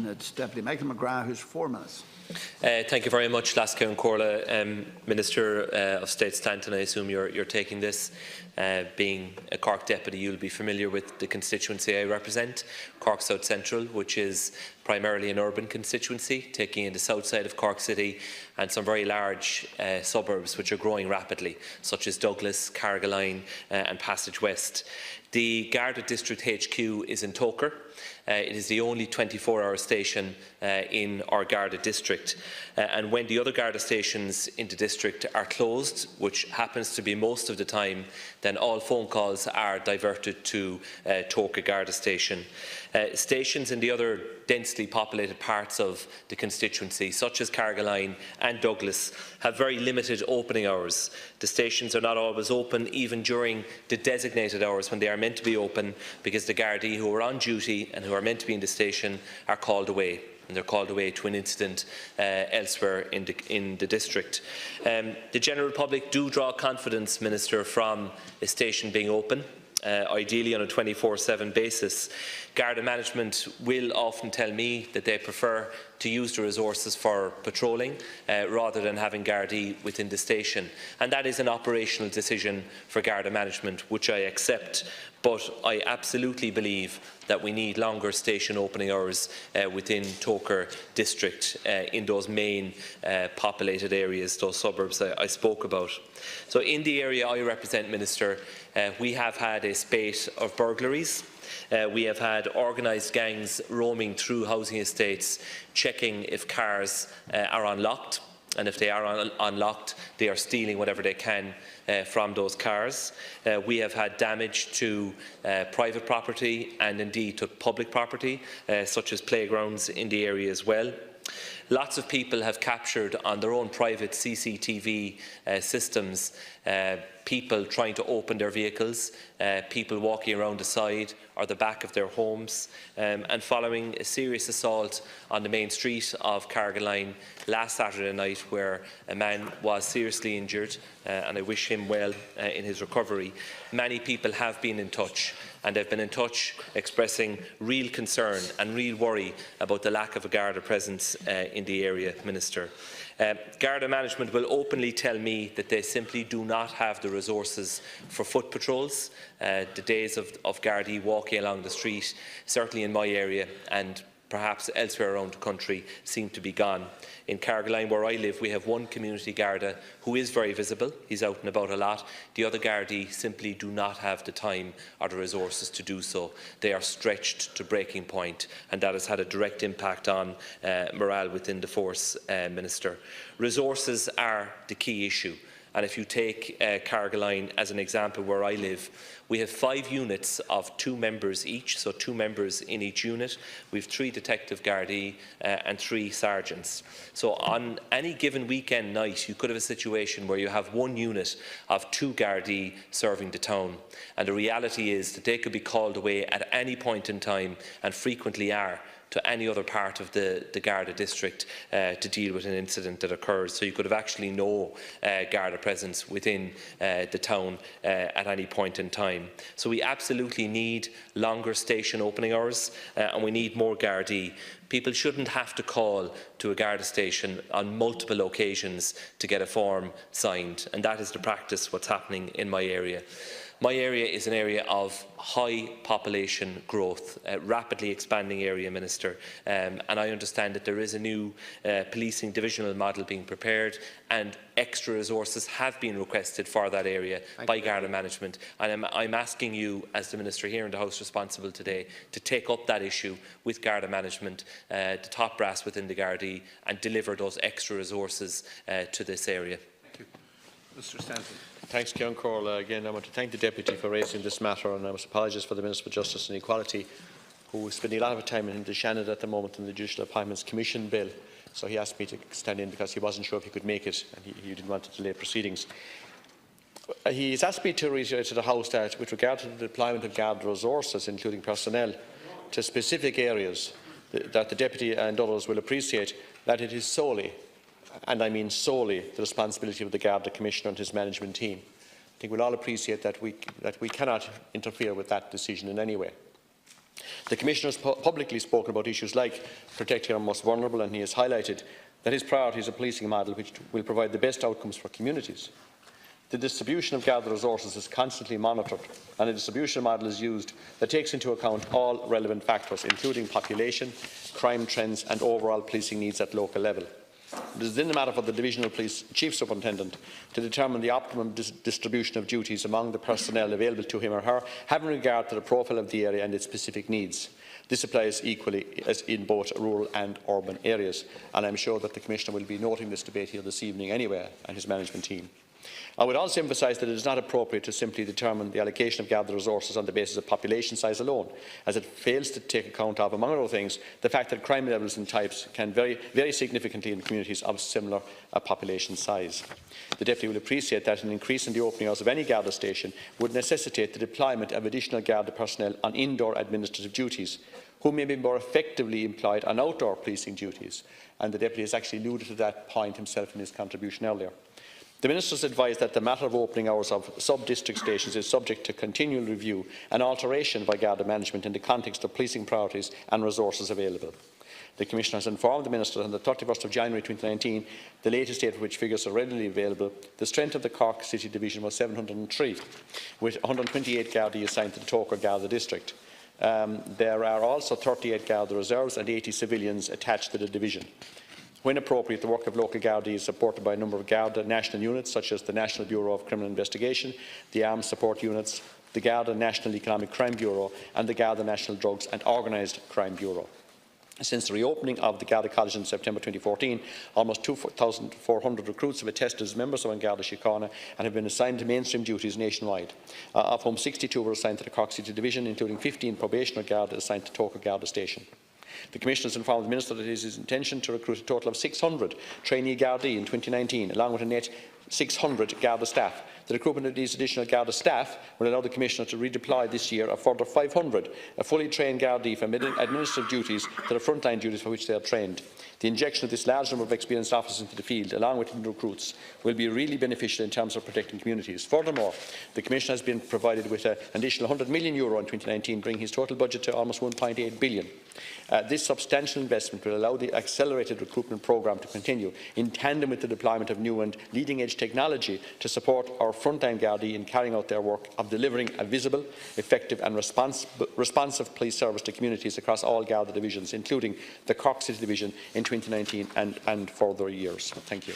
and it's Deputy Michael McGrath, who's 4 minutes. Thank you very much, Lasca and Corla. Minister of State Stanton, I assume you're taking this. Being a Cork deputy, you'll be familiar with the constituency I represent, Cork South Central, which is primarily an urban constituency, taking in the south side of Cork City and some very large suburbs which are growing rapidly, such as Douglas, Carrigaline and Passage West. The Garda District HQ is in Togher. It is the only 24-hour station in our Garda district, and when the other Garda stations in the district are closed, which happens to be most of the time, then all phone calls are diverted to Togher Garda station. Stations in the other densely populated parts of the constituency, such as Carrigaline and Douglas, have very limited opening hours. The stations are not always open, even during the designated hours when they are meant to be open, because the Gardaí who are on duty and who are meant to be in the station are called away. And they're called away to an incident elsewhere in the district. The general public do draw confidence, Minister, from a station being open, ideally on a 24/7 basis. Garda management will often tell me that they prefer to use the resources for patrolling rather than having Gardaí within the station. And that is an operational decision for Garda management, which I accept. But I absolutely believe that we need longer station opening hours within Togher district in those main populated areas, those suburbs I spoke about. So in the area I represent, Minister, we have had a spate of burglaries. We have had organised gangs roaming through housing estates, checking if cars are unlocked, and if they are unlocked, they are stealing whatever they can from those cars. We have had damage to private property and indeed to public property, such as playgrounds in the area as well. Lots of people have captured on their own private CCTV systems people trying to open their vehicles, people walking around the side or the back of their homes, and following a serious assault on the main street of Carrigaline last Saturday night, where a man was seriously injured, and I wish him well in his recovery. Many people have been in touch, and they've been in touch expressing real concern and real worry about the lack of a Garda presence in the area, Minister. Garda management will openly tell me that they simply do not have the resources for foot patrols. The days of Gardaí walking along the street, certainly in my area and perhaps elsewhere around the country, seem to be gone. In Carrigaline, where I live, we have one community Garda who is very visible. He's out and about a lot. The other Gardaí simply do not have the time or the resources to do so. They are stretched to breaking point, and that has had a direct impact on morale within the force, Minister. Resources are the key issue. And if you take Carrigaline as an example, where I live, we have 5 units of 2 members each, so 2 members in each unit. We have 3 detective Gardaí and 3 sergeants. So on any given weekend night, you could have a situation where you have 1 unit of 2 Gardaí serving the town. And the reality is that they could be called away at any point in time, and frequently are, to any other part of the Garda district to deal with an incident that occurs. So you could have actually no Garda presence within the town at any point in time. So we absolutely need longer station opening hours, and we need more Gardaí. People shouldn't have to call to a Garda station on multiple occasions to get a form signed, and that is the practice what's happening in my area. My area is an area of high population growth, a rapidly expanding area, Minister, and I understand that there is a new policing divisional model being prepared, and extra resources have been requested for that area by Garda management. And I'm asking you, as the Minister here in the House responsible today, to take up that issue with Garda management, the top brass within the Gardaí, and deliver those extra resources to this area. Thank you. Mr. Stanton. Thanks, Ceann Comhairle. Again, I want to thank the Deputy for raising this matter, and I must apologise for the Minister for Justice and Equality, who is spending a lot of time in the Shannon at the moment in the Judicial Appointments Commission bill. So he asked me to stand in because he wasn't sure if he could make it, and he didn't want to delay proceedings. He's asked me to reiterate to the House that, with regard to the deployment of Garda resources, including personnel, to specific areas, that the Deputy and others will appreciate that it is solely, and I mean solely, the responsibility of the Garda Commissioner and his management team. I think we'll all appreciate that we cannot interfere with that decision in any way. The Commissioner has publicly spoken about issues like protecting our most vulnerable, and he has highlighted that his priority is a policing model which will provide the best outcomes for communities. The distribution of Garda resources is constantly monitored, and a distribution model is used that takes into account all relevant factors, including population, crime trends and overall policing needs at local level. It is then the matter for the Divisional Police Chief Superintendent to determine the optimum distribution of duties among the personnel available to him or her, having regard to the profile of the area and its specific needs. This applies equally as in both rural and urban areas, and I am sure that the Commissioner will be noting this debate here this evening anyway, and his management team. I would also emphasise that it is not appropriate to simply determine the allocation of Garda resources on the basis of population size alone, as it fails to take account of, among other things, the fact that crime levels and types can vary significantly in communities of similar population size. The Deputy will appreciate that an increase in the opening hours of any Garda station would necessitate the deployment of additional Garda personnel on indoor administrative duties, who may be more effectively employed on outdoor policing duties, and the Deputy has actually alluded to that point himself in his contribution earlier. The Minister has advised that the matter of opening hours of sub-district stations is subject to continual review and alteration by Garda management in the context of policing priorities and resources available. The Commissioner has informed the Minister on the 31st of January 2019, the latest date for which figures are readily available, the strength of the Cork City Division was 703, with 128 Gardaí assigned to the Togher Garda district. There are also 38 Garda reserves and 80 civilians attached to the division. When appropriate, the work of local Gardaí is supported by a number of Garda national units, such as the National Bureau of Criminal Investigation, the Armed Support Units, the Garda National Economic Crime Bureau and the Garda National Drugs and Organised Crime Bureau. Since the reopening of the Garda College in September 2014, almost 2,400 recruits have attested as members of Garda Síochána and have been assigned to mainstream duties nationwide, of whom 62 were assigned to the Cork City Division, including 15 probationary Garda assigned to Togher Garda Station. The Commissioner has informed the Minister that it is his intention to recruit a total of 600 trainee Gardaí in 2019, along with a net 600 Garda staff. The recruitment of these additional Garda staff will allow the Commissioner to redeploy this year a further 500 fully trained Gardaí from administrative duties to the frontline duties for which they are trained. The injection of this large number of experienced officers into the field, along with new recruits, will be really beneficial in terms of protecting communities. Furthermore, the Commissioner has been provided with an additional €100 million in 2019, bringing his total budget to almost €1.8 billion. This substantial investment will allow the accelerated recruitment programme to continue, in tandem with the deployment of new and leading-edge technology to support our frontline Gardaí in carrying out their work of delivering a visible, effective and responsive police service to communities across all Garda divisions, including the Cork City Division in 2019 and further years. Thank you.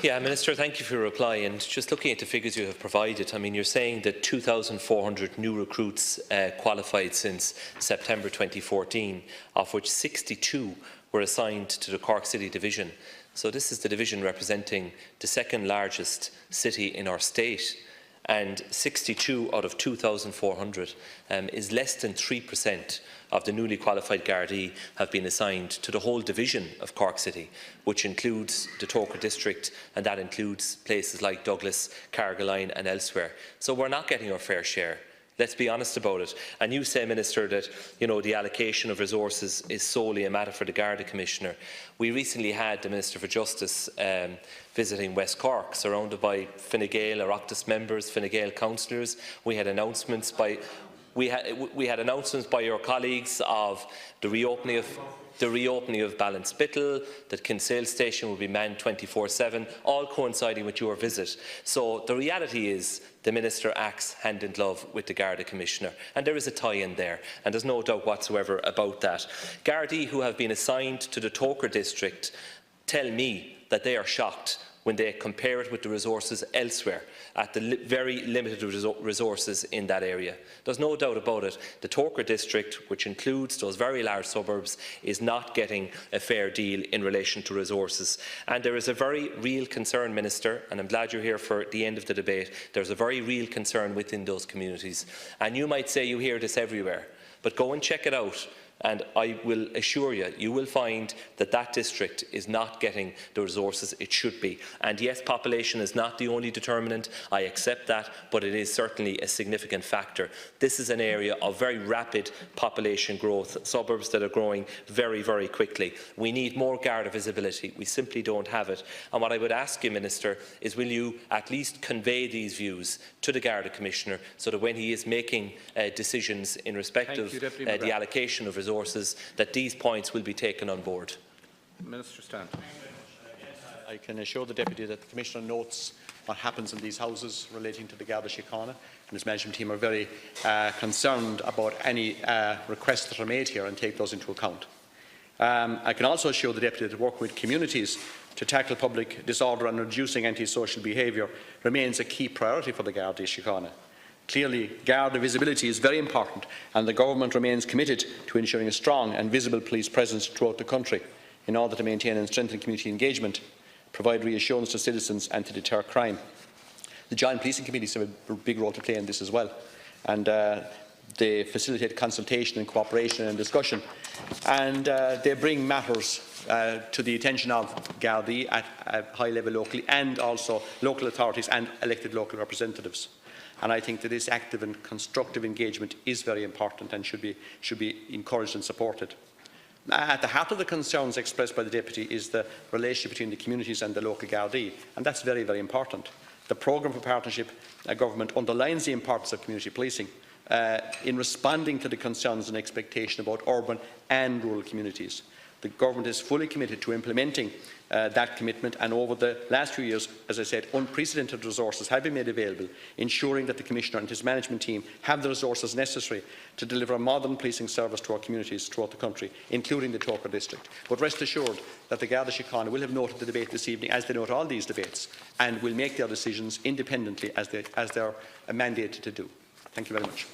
Yeah, Minister, thank you for your reply. And just looking at the figures you have provided, I mean, you're saying that 2,400 new recruits qualified since September 2014, of which 62 were assigned to the Cork City Division. So this is the division representing the second largest city in our state, and 62 out of 2,400 is less than 3% of the newly qualified Gardaí have been assigned to the whole division of Cork City, which includes the Togher district, and that includes places like Douglas, Carrigaline and elsewhere. So we're not getting our fair share. Let's be honest about it. And you say, Minister, that the allocation of resources is solely a matter for the Garda Commissioner. We recently had the Minister for Justice visiting West Cork, surrounded by Fine Gael Oireachtas members, Fine Gael councillors. We had announcements by your colleagues of the reopening of Ballinspittle, that Kinsale Station will be manned 24/7, all coinciding with your visit. So the reality is the Minister acts hand in glove with the Garda Commissioner, and there is a tie-in there, and there's no doubt whatsoever about that. Gardaí who have been assigned to the Togher district tell me that they are shocked when they compare it with the resources elsewhere, at the very limited resources in that area. There's no doubt about it. The Togher district, which includes those very large suburbs, is not getting a fair deal in relation to resources. And there is a very real concern, Minister, and I'm glad you're here for the end of the debate. There's a very real concern within those communities. And you might say you hear this everywhere, but go and check it out. And I will assure you, you will find that that district is not getting the resources it should be. And yes, population is not the only determinant, I accept that, but it is certainly a significant factor. This is an area of very rapid population growth, suburbs that are growing very, very quickly. We need more Garda visibility. We simply don't have it. And what I would ask you, Minister, is will you at least convey these views to the Garda Commissioner so that when he is making decisions in respect of the allocation of resources, that these points will be taken on board. Minister Stanton. I can assure the Deputy that the Commissioner notes what happens in these houses relating to the Garda Síochána, and his management team are very concerned about any requests that are made here and take those into account. I can also assure the Deputy that working with communities to tackle public disorder and reducing antisocial behaviour remains a key priority for the Garda Síochána. Clearly, Garda visibility is very important, and the Government remains committed to ensuring a strong and visible police presence throughout the country in order to maintain and strengthen community engagement, provide reassurance to citizens and to deter crime. The Joint Policing Committees have a big role to play in this as well, and they facilitate consultation and cooperation and discussion, and they bring matters to the attention of Gardaí at a high level locally, and also local authorities and elected local representatives. And I think that this active and constructive engagement is very important and should be encouraged and supported. At the heart of the concerns expressed by the Deputy is the relationship between the communities and the local Gardaí, and that's very, very important. The Programme for Partnership Government underlines the importance of community policing in responding to the concerns and expectation about urban and rural communities. The Government is fully committed to implementing that commitment, and over the last few years, as I said, unprecedented resources have been made available, ensuring that the Commissioner and his management team have the resources necessary to deliver a modern policing service to our communities throughout the country, including the Togher district. But rest assured that the Garda Síochána will have noted the debate this evening, as they note all these debates, and will make their decisions independently as they are mandated to do. Thank you very much.